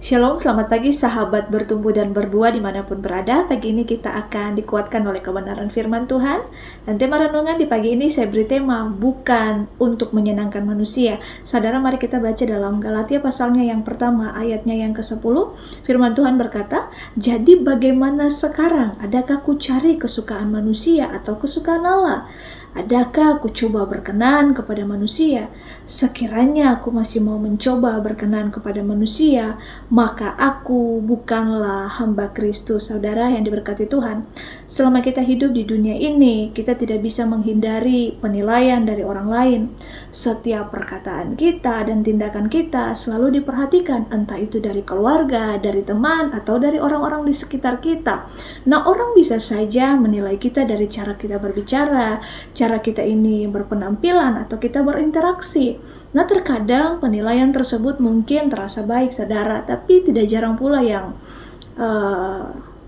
Shalom, selamat pagi sahabat bertumbuh dan berbuah dimanapun berada. Pagi ini kita akan dikuatkan oleh kebenaran firman Tuhan. Dan tema renungan di pagi ini saya beri tema bukan untuk menyenangkan manusia. Saudara, mari kita baca dalam Galatia pasalnya yang pertama ayatnya yang ke-10. Firman Tuhan berkata, "Jadi bagaimana sekarang? Adakah ku cari kesukaan manusia atau kesukaan Allah? Adakah aku coba berkenan kepada manusia? Sekiranya aku masih mau mencoba berkenan kepada manusia, maka aku bukanlah hamba Kristus." Saudara yang diberkati Tuhan, selama kita hidup di dunia ini, kita tidak bisa menghindari penilaian dari orang lain. Setiap perkataan kita dan tindakan kita selalu diperhatikan, entah itu dari keluarga, dari teman, atau dari orang-orang di sekitar kita. Nah, orang bisa saja menilai kita dari cara kita berbicara, cara kita ini berpenampilan, atau kita berinteraksi. Nah, terkadang penilaian tersebut mungkin terasa baik, saudara, tapi tidak jarang pula yang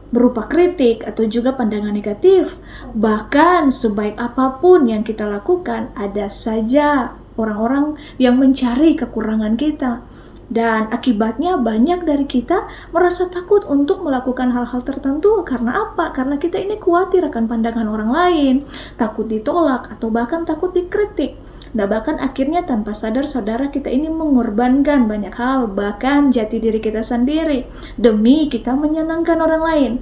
berupa kritik atau juga pandangan negatif. Bahkan sebaik apapun yang kita lakukan, ada saja orang-orang yang mencari kekurangan kita. Dan akibatnya banyak dari kita merasa takut untuk melakukan hal-hal tertentu. Karena apa? Karena kita ini khawatir akan pandangan orang lain, takut ditolak, atau bahkan takut dikritik. Nah, bahkan akhirnya tanpa sadar saudara kita ini mengorbankan banyak hal, bahkan jati diri kita sendiri, demi kita menyenangkan orang lain.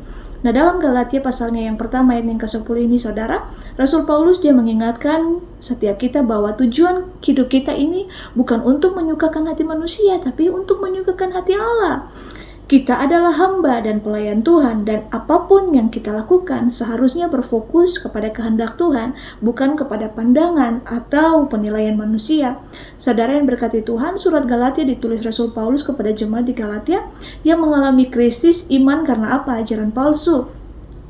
Nah, dalam Galatia pasalnya yang pertama ayat yang ke-10 ini saudara, Rasul Paulus dia mengingatkan setiap kita bahwa tujuan hidup kita ini bukan untuk menyukakan hati manusia, tapi untuk menyukakan hati Allah. Kita adalah hamba dan pelayan Tuhan, dan apapun yang kita lakukan seharusnya berfokus kepada kehendak Tuhan, bukan kepada pandangan atau penilaian manusia. Saudara yang berkati Tuhan, surat Galatia ditulis Rasul Paulus kepada jemaat di Galatia yang mengalami krisis iman karena apa? Ajaran palsu.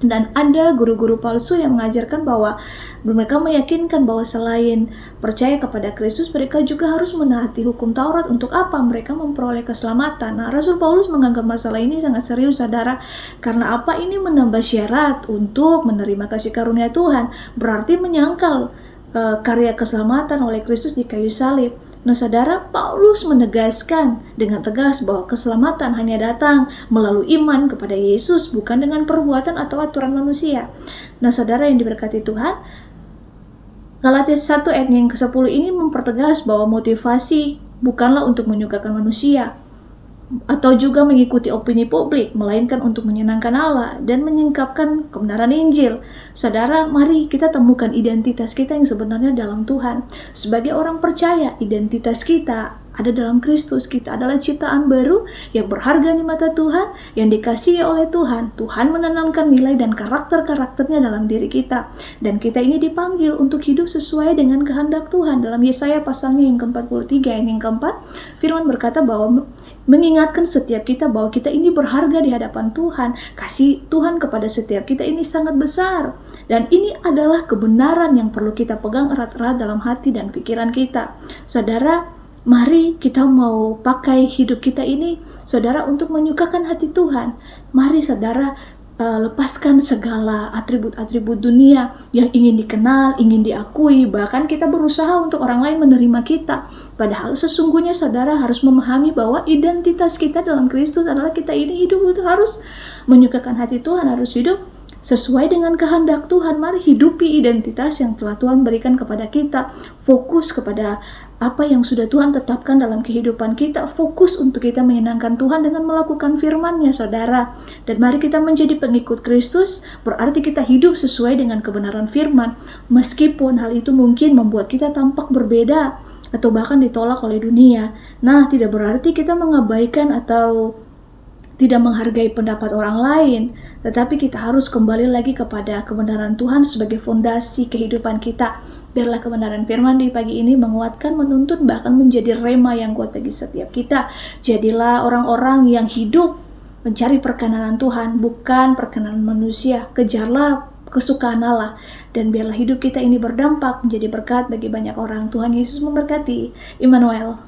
Dan ada guru-guru palsu yang mengajarkan bahwa mereka meyakinkan bahwa selain percaya kepada Kristus, mereka juga harus menaati hukum Taurat. Untuk apa? Mereka memperoleh keselamatan. Nah, Rasul Paulus menganggap masalah ini sangat serius, saudara. Karena apa? Ini menambah syarat untuk menerima kasih karunia Tuhan. Berarti menyangkal karya keselamatan oleh Kristus di kayu salib. Nah, saudara, Paulus menegaskan dengan tegas bahwa keselamatan hanya datang melalui iman kepada Yesus, bukan dengan perbuatan atau aturan manusia. Nah, saudara yang diberkati Tuhan, Galatia 1 ayat yang ke-10 ini mempertegas bahwa motivasi bukanlah untuk menyukakan manusia atau juga mengikuti opini publik, melainkan untuk menyenangkan Allah dan menyingkapkan kebenaran Injil. Saudara, mari kita temukan identitas kita yang sebenarnya dalam Tuhan. Sebagai orang percaya, identitas kita ada dalam Kristus. Kita adalah ciptaan baru yang berharga di mata Tuhan, yang dikasihi oleh Tuhan. Tuhan menanamkan nilai dan karakter-karakternya dalam diri kita. Dan kita ini dipanggil untuk hidup sesuai dengan kehendak Tuhan. Dalam Yesaya pasalnya yang ke-43 yang keempat, firman berkata bahwa mengingatkan setiap kita bahwa kita ini berharga di hadapan Tuhan. Kasih Tuhan kepada setiap kita ini sangat besar. Dan ini adalah kebenaran yang perlu kita pegang erat-erat dalam hati dan pikiran kita. Saudara, mari kita mau pakai hidup kita ini, saudara, untuk menyukakan hati Tuhan. Mari saudara, lepaskan segala atribut-atribut dunia yang ingin dikenal, ingin diakui, bahkan kita berusaha untuk orang lain menerima kita. Padahal sesungguhnya saudara harus memahami bahwa identitas kita dalam Kristus adalah kita ini hidup itu harus menyukakan hati Tuhan, harus hidup sesuai dengan kehendak Tuhan. Mari hidupi identitas yang telah Tuhan berikan kepada kita. Fokus kepada apa yang sudah Tuhan tetapkan dalam kehidupan kita. Fokus untuk kita menyenangkan Tuhan dengan melakukan firman-Nya, saudara. Dan mari kita menjadi pengikut Kristus, berarti kita hidup sesuai dengan kebenaran firman. Meskipun hal itu mungkin membuat kita tampak berbeda atau bahkan ditolak oleh dunia. Nah, tidak berarti kita mengabaikan atau tidak menghargai pendapat orang lain, tetapi kita harus kembali lagi kepada kebenaran Tuhan sebagai fondasi kehidupan kita. Biarlah kebenaran firman di pagi ini menguatkan, menuntun, bahkan menjadi rema yang kuat bagi setiap kita. Jadilah orang-orang yang hidup mencari perkenanan Tuhan, bukan perkenanan manusia. Kejarlah kesukaan Allah, dan biarlah hidup kita ini berdampak menjadi berkat bagi banyak orang. Tuhan Yesus memberkati. Immanuel.